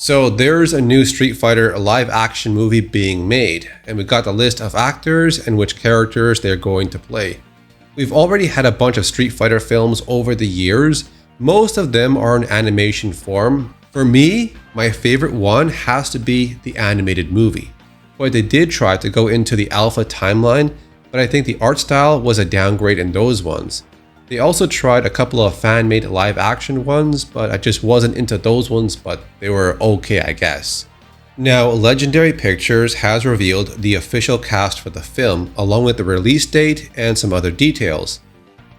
So there's a new Street Fighter live action movie being made, and we got the list of actors and which characters they're going to play. We've already had a bunch of Street Fighter films over the years. Most of them are in animation form. For me, my favorite one has to be the animated movie. But they did try to go into the alpha timeline, but I think the art style was a downgrade in those ones. They also tried a couple of fan-made live-action ones, but I just wasn't into those ones, but they were okay, I guess. Now, Legendary Pictures has revealed the official cast for the film, along with the release date and some other details.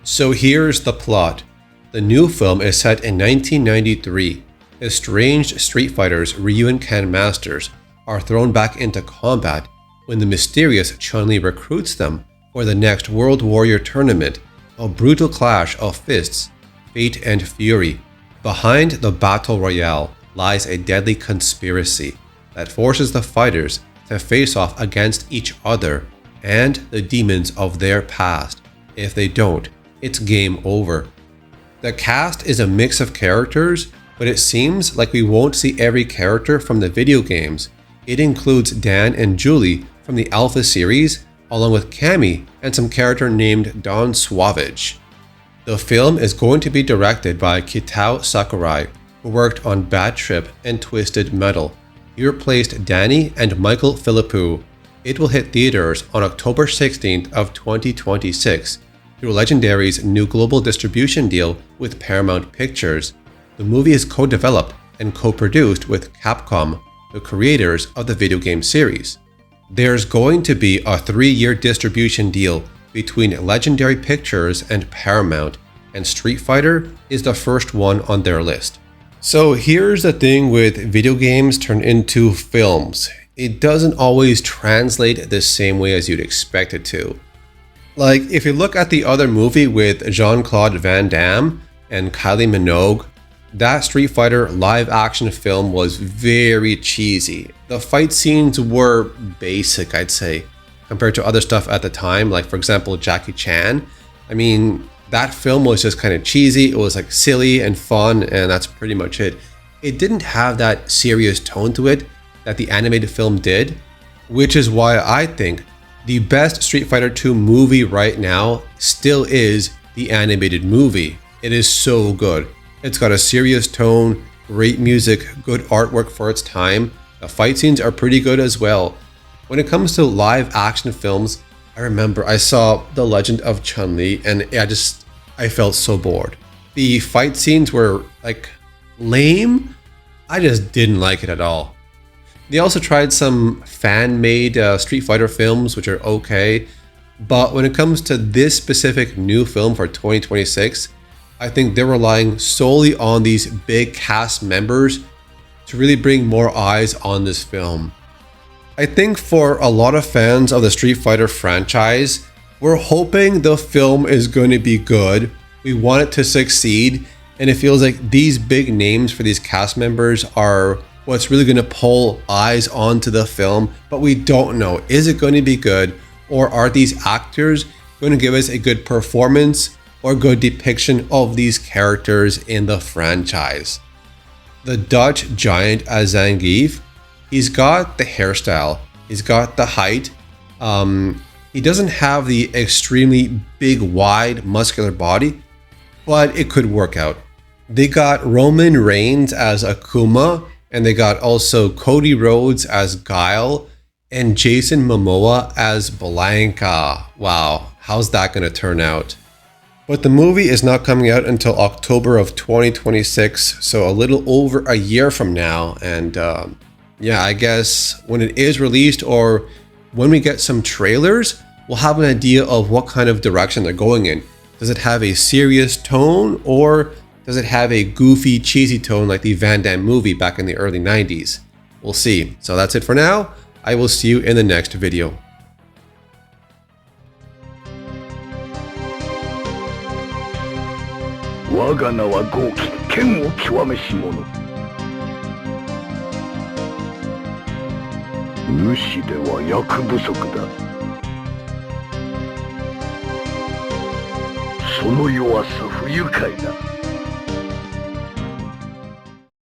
So here's the plot. The new film is set in 1993. Estranged Street Fighters Ryu and Ken Masters are thrown back into combat when the mysterious Chun-Li recruits them for the next World Warrior tournament. A brutal clash of fists, fate and fury. Behind the battle royale lies a deadly conspiracy that forces the fighters to face off against each other and the demons of their past. If they don't, it's game over. The cast is a mix of characters, but it seems like we won't see every character from the video games. It includes Dan and Julie from the Alpha series, along with Cammy and some character named Don Suavage. The film is going to be directed by Kitao Sakurai, who worked on Bad Trip and Twisted Metal. He replaced Danny and Michael Philippou. It will hit theaters on October 16th of 2026 through Legendary's new global distribution deal with Paramount Pictures. The movie is co-developed and co-produced with Capcom, the creators of the video game series. There's going to be a 3-year distribution deal between Legendary Pictures and Paramount, and Street Fighter is the first one on their list. So here's the thing with video games turned into films. It doesn't always translate the same way as you'd expect it to. Like, if you look at the other movie with Jean-Claude Van Damme and Kylie Minogue, that Street Fighter live action film was very cheesy. The fight scenes were basic, I'd say, compared to other stuff at the time, like for example Jackie Chan. I mean, that film was just kind of cheesy. It was like silly and fun, and that's pretty much it. It didn't have that serious tone to it that the animated film did, which is why I think the best Street Fighter 2 movie right now still is the animated movie. It is so good. It's got a serious tone, great music, good artwork for its time. The fight scenes are pretty good as well. When it comes to live action films, I remember I saw The Legend of Chun-Li and I felt so bored. The fight scenes were like lame. I just didn't like it at all. They also tried some fan-made Street Fighter films, which are okay. But when it comes to this specific new film for 2026, I think they're relying solely on these big cast members to really bring more eyes on this film. I think for a lot of fans of the Street Fighter franchise, we're hoping the film is going to be good. We want it to succeed, and it feels like these big names for these cast members are what's really going to pull eyes onto the film, but we don't know. Is it going to be good, or are these actors going to give us a good performance or good depiction of these characters in the franchise? The Dutch giant as Zangief, he's got the hairstyle, he's got the height, he doesn't have the extremely big, wide, muscular body, but it could work out. They got Roman Reigns as Akuma, and they got also Cody Rhodes as Guile, and Jason Momoa as Blanca. Wow, how's that going to turn out? But the movie is not coming out until October of 2026, so a little over a year from now. And yeah, I guess when it is released or when we get some trailers, we'll have an idea of what kind of direction they're going in. Does it have a serious tone, or does it have a goofy, cheesy tone like the Van Damme movie back in the early 90s? We'll see. So that's it for now. I will see you in the next video. 我が名は豪気剣を極めし者主では役不足だその弱さ不愉快だ